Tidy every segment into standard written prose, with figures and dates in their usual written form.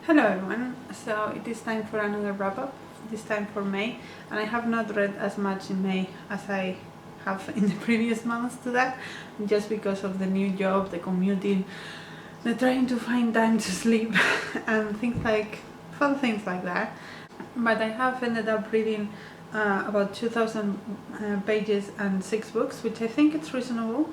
Hello everyone, so it is time for another wrap-up, this time for May, and I have not read as much in May as I have in the previous months to that, just because of the new job, the commuting, the trying to find time to sleep and fun things like that. But I have ended up reading about 2000 pages and 6 books, which I think it's reasonable.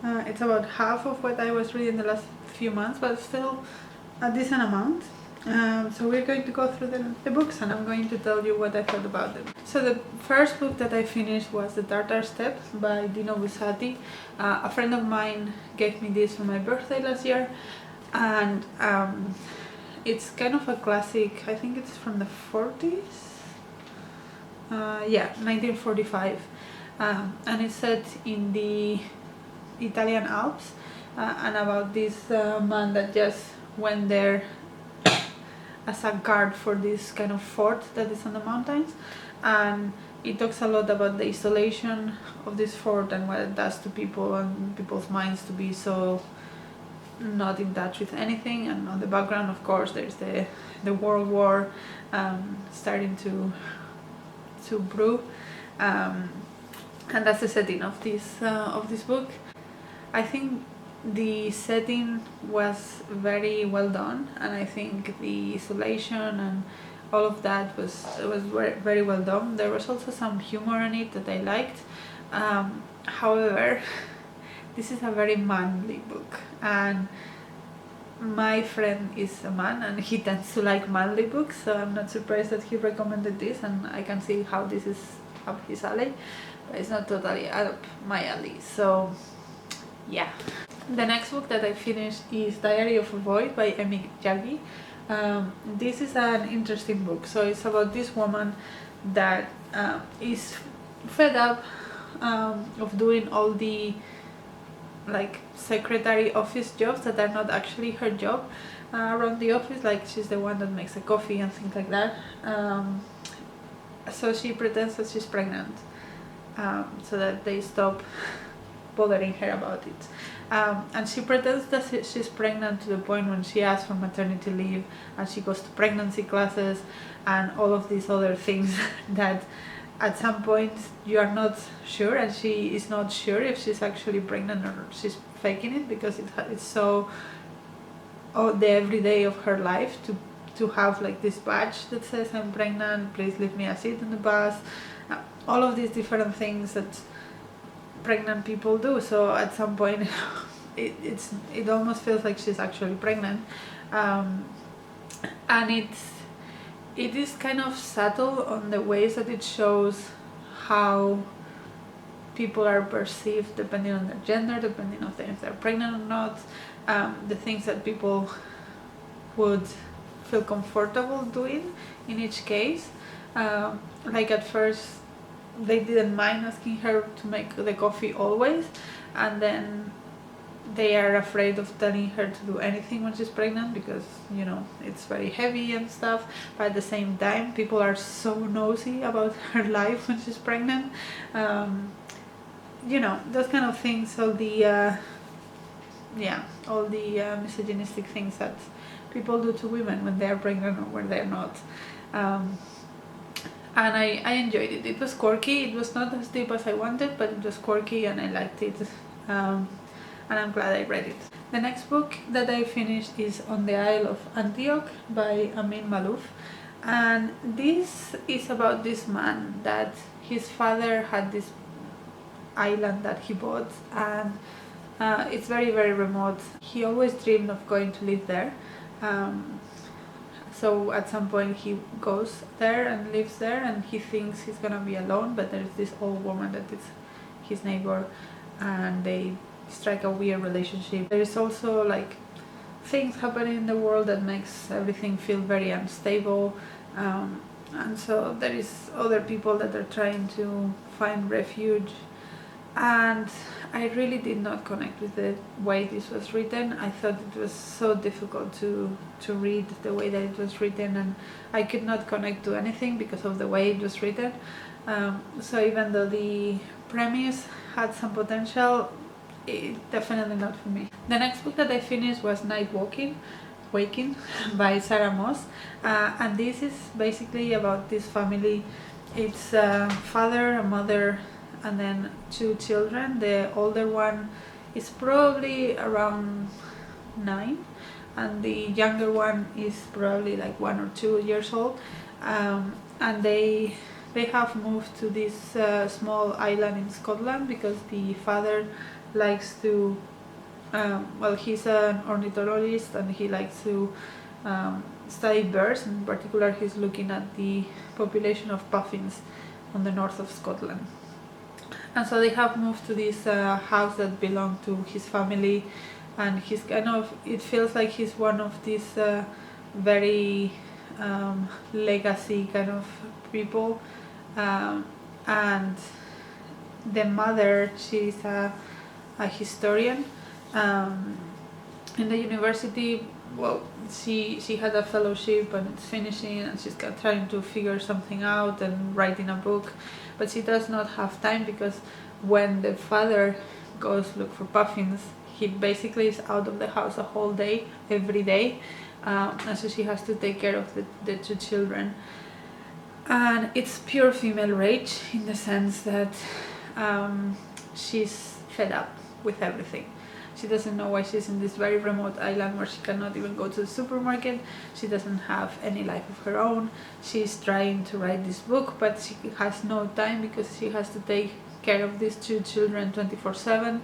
It's about half of what I was reading the last few months, but still a decent amount. So we're going to go through the books, and I'm going to tell you what I thought about them. So the first book that I finished was The Tartar Steps by Dino Buzzati. A friend of mine gave me this for my birthday last year, and it's kind of a classic. I think it's from the 40s. 1945, and it's set in the Italian Alps, and about this man that just went there as a guard for this kind of fort that is on the mountains, and it talks a lot about the isolation of this fort and what it does to people and people's minds to be so not in touch with anything. And on the background, of course, there's the World War starting to brew, and that's the setting of this book. I think the setting was very well done, and I think the isolation and all of that was very, very well done. There was also some humor in it that I liked. However, this is a very manly book, and my friend is a man and he tends to like manly books, so I'm not surprised that he recommended this, and I can see how this is up his alley, but it's not totally up my alley. So yeah. The next book that I finished is Diary of a Boy by Emi Yagi. This is an interesting book. So it's about this woman that is fed up of doing all the secretary office jobs that are not actually her job around the office. Like, she's the one that makes the coffee and things like that. So she pretends that she's pregnant, so that they stop bothering her about it. And she pretends that she's pregnant to the point when she asks for maternity leave, and she goes to pregnancy classes and all of these other things that at some point you are not sure, and she is not sure if she's actually pregnant or she's faking it, because it's so the everyday of her life to have like this badge that says I'm pregnant, please leave me a seat in the bus, all of these different things that pregnant people do. So at some point it almost feels like she's actually pregnant, and it is kind of subtle on the ways that it shows how people are perceived depending on their gender, depending on if they're pregnant or not, the things that people would feel comfortable doing in each case. Like at first they didn't mind asking her to make the coffee always, and then they are afraid of telling her to do anything when she's pregnant because, you know, it's very heavy and stuff. But at the same time, people are so nosy about her life when she's pregnant. You know, those kind of things, all the misogynistic things that people do to women when they're pregnant or when they're not. And I enjoyed it. It was quirky. It was not as deep as I wanted, but it was quirky and I liked it. And I'm glad I read it. The next book that I finished is On the Isle of Antioch by Amin Malouf. And this is about this man that his father had this island that he bought, and it's very, very remote. He always dreamed of going to live there. So at some point he goes there and lives there, and he thinks he's gonna be alone, but there's this old woman that is his neighbor, and they strike a weird relationship. There is also like things happening in the world that makes everything feel very unstable, and so there is other people that are trying to find refuge. And I really did not connect with the way this was written. I thought it was so difficult to read the way that it was written, and I could not connect to anything because of the way it was written. So even though the premise had some potential, it definitely not for me. The next book that I finished was Night Walking Waking by Sarah Moss, and this is basically about this family. It's a father, a mother, and then 2 children. The older one is probably around 9, and the younger one is probably like 1 or 2 years old, and they have moved to this small island in Scotland because the father likes to well, he's an ornithologist and he likes to study birds. In particular, he's looking at the population of puffins on the north of Scotland. And so they have moved to this house that belonged to his family, and he's kind of, it feels like he's one of these very legacy kind of people. And the mother, she's a historian in the university. Well, she had a fellowship and it's finishing, and she's trying to figure something out and writing a book, but she does not have time because when the father goes look for puffins, he basically is out of the house a whole day, every day, and so she has to take care of the 2 children. And it's pure female rage in the sense that she's fed up with everything. She doesn't know why she's in this very remote island where she cannot even go to the supermarket. She doesn't have any life of her own. She's trying to write this book, but she has no time because she has to take care of these 2 children 24/7.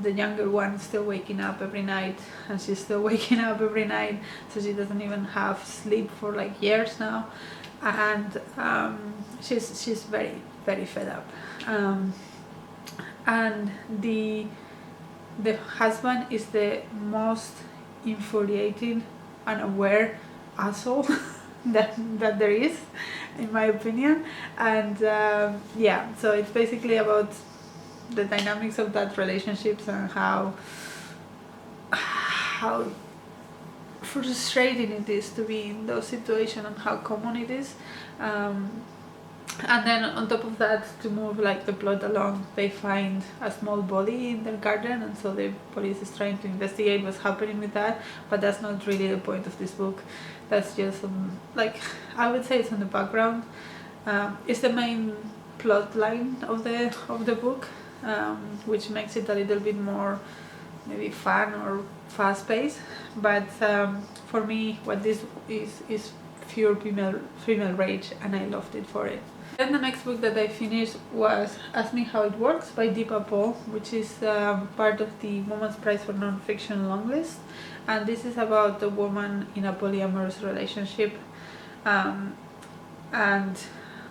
The younger one is still waking up every night, and she's still waking up every night, so she doesn't even have sleep for like years now. And she's very, very fed up. And the husband is the most infuriating, unaware asshole that there is, in my opinion. And yeah, so it's basically about the dynamics of that relationships and how frustrating it is to be in those situations and how common it is. And then on top of that, to move like the plot along, they find a small body in their garden, and so the police is trying to investigate what's happening with that. But that's not really the point of this book. That's just like, I would say it's in the background. It's the main plot line of the book, which makes it a little bit more maybe fun or fast paced. But for me, what this is pure female rage, and I loved it for it. Then the next book that I finished was Ask Me How It Works by Deepa Paul, which is part of the Women's Prize for Nonfiction longlist. And this is about a woman in a polyamorous relationship, and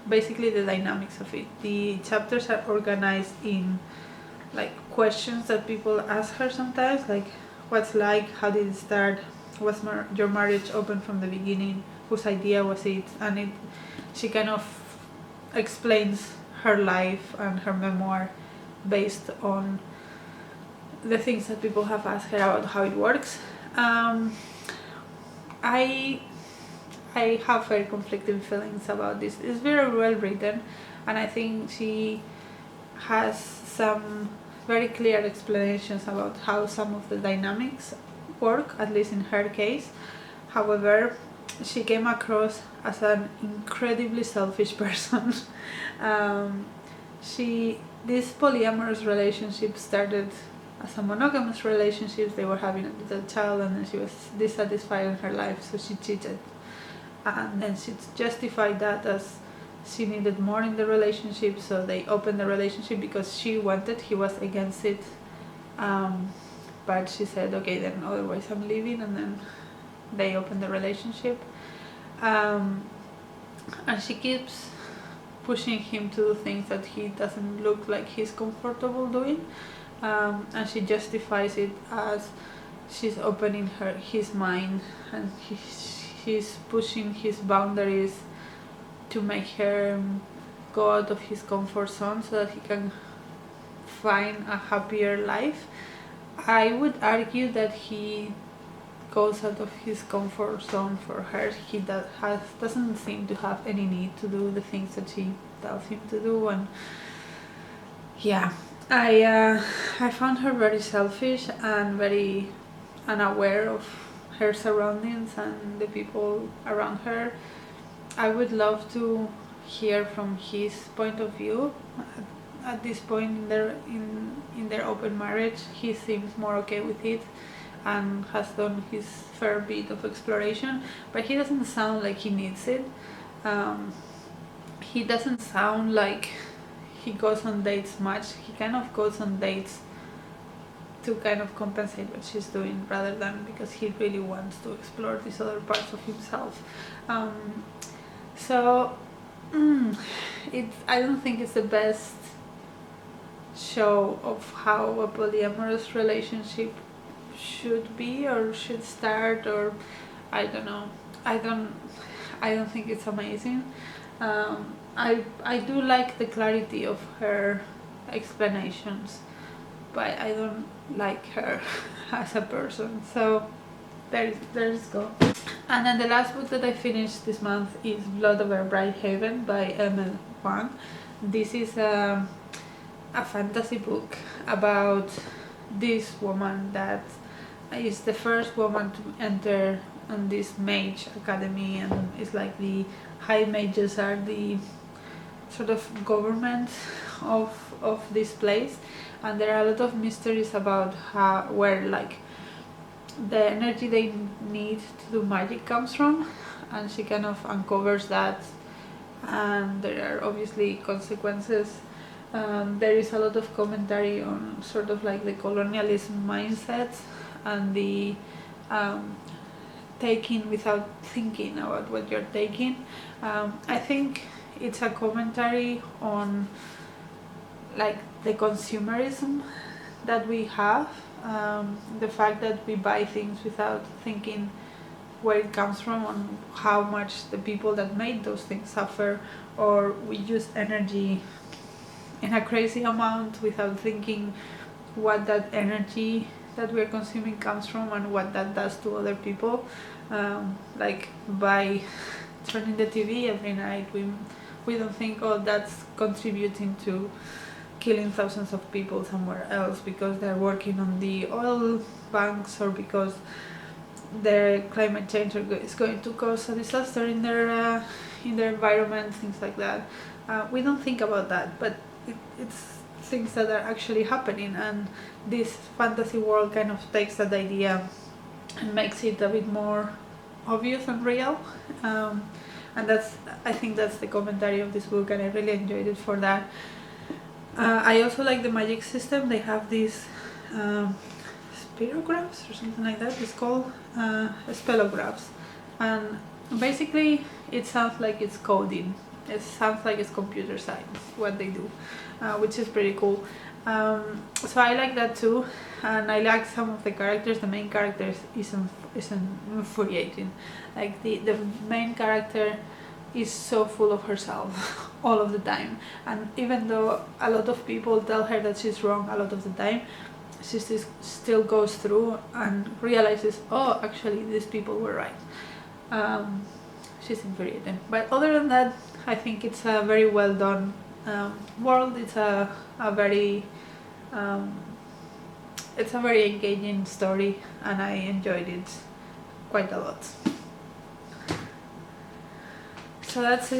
basically the dynamics of it. The chapters are organized in like questions that people ask her sometimes, like what's like, how did it start, was your marriage open from the beginning, whose idea was it, and she kind of explains her life and her memoir based on the things that people have asked her about how it works. I have very conflicting feelings about this. It's very well written, and I think she has some very clear explanations about how some of the dynamics work, at least in her case. However, she came across as an incredibly selfish person. This polyamorous relationship started as a monogamous relationship. They were having a little child, and then she was dissatisfied in her life, so she cheated. And then she justified that as she needed more in the relationship, so they opened the relationship because she wanted, he was against it. But she said, okay, then otherwise I'm leaving, and then they opened the relationship. And she keeps pushing him to do things that he doesn't look like he's comfortable doing, and she justifies it as she's opening his mind, and he's pushing his boundaries to make her go out of his comfort zone so that he can find a happier life. I would argue that he goes out of his comfort zone for her. He doesn't seem to have any need to do the things that she tells him to do, and yeah, I found her very selfish and very unaware of her surroundings and the people around her. I would love to hear from his point of view. At this point in their open marriage, he seems more okay with it and has done his fair bit of exploration, but he doesn't sound like he needs it. He doesn't sound like he goes on dates much. He kind of goes on dates to kind of compensate what she's doing rather than because he really wants to explore these other parts of himself. So I don't think it's the best show of how a polyamorous relationship should be or should start, or I don't know. I don't think it's amazing. I do like the clarity of her explanations, but I don't like her as a person. So there's go. And then the last book that I finished this month is Blood Over Bright Haven by Emil Huang. This is a fantasy book about this woman that is the first woman to enter on this mage academy, and it's like the high mages are the sort of government of this place, and there are a lot of mysteries about where like the energy they need to do magic comes from, and she kind of uncovers that, and there are obviously consequences. There is a lot of commentary on sort of like the colonialism mindset and the taking without thinking about what you're taking. I think it's a commentary on like the consumerism that we have, the fact that we buy things without thinking where it comes from and how much the people that made those things suffer, or we use energy in a crazy amount without thinking what that energy that we're consuming comes from and what that does to other people. Like by turning the TV every night, we don't think, oh, that's contributing to killing thousands of people somewhere else because they're working on the oil banks, or because their climate change is going to cause a disaster in their environment, things like that. We don't think about that, but it's things that are actually happening, and this fantasy world kind of takes that idea and makes it a bit more obvious and real. And I think that's the commentary of this book, and I really enjoyed it for that. I also like the magic system. They have these spirographs or something like that. It's called spellographs, and basically it sounds like it's coding. It sounds like it's computer science what they do, which is pretty cool. So I like that too, and I like some of the characters. The main character is infuriating. Like the main character is so full of herself all of the time, and even though a lot of people tell her that she's wrong a lot of the time, she still goes through and realizes, oh, actually these people were right. She's infuriating, but other than that, I think it's a very well done world. It's a very engaging story, and I enjoyed it quite a lot. So that's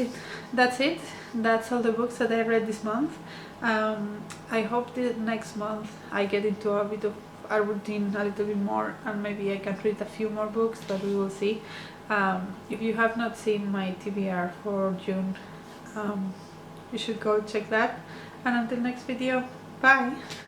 it. That's all the books that I read this month. I hope that next month I get into a bit of a routine a little bit more, and maybe I can read a few more books, but we will see. If you have not seen my TBR for June, you should go check that. And until next video, bye!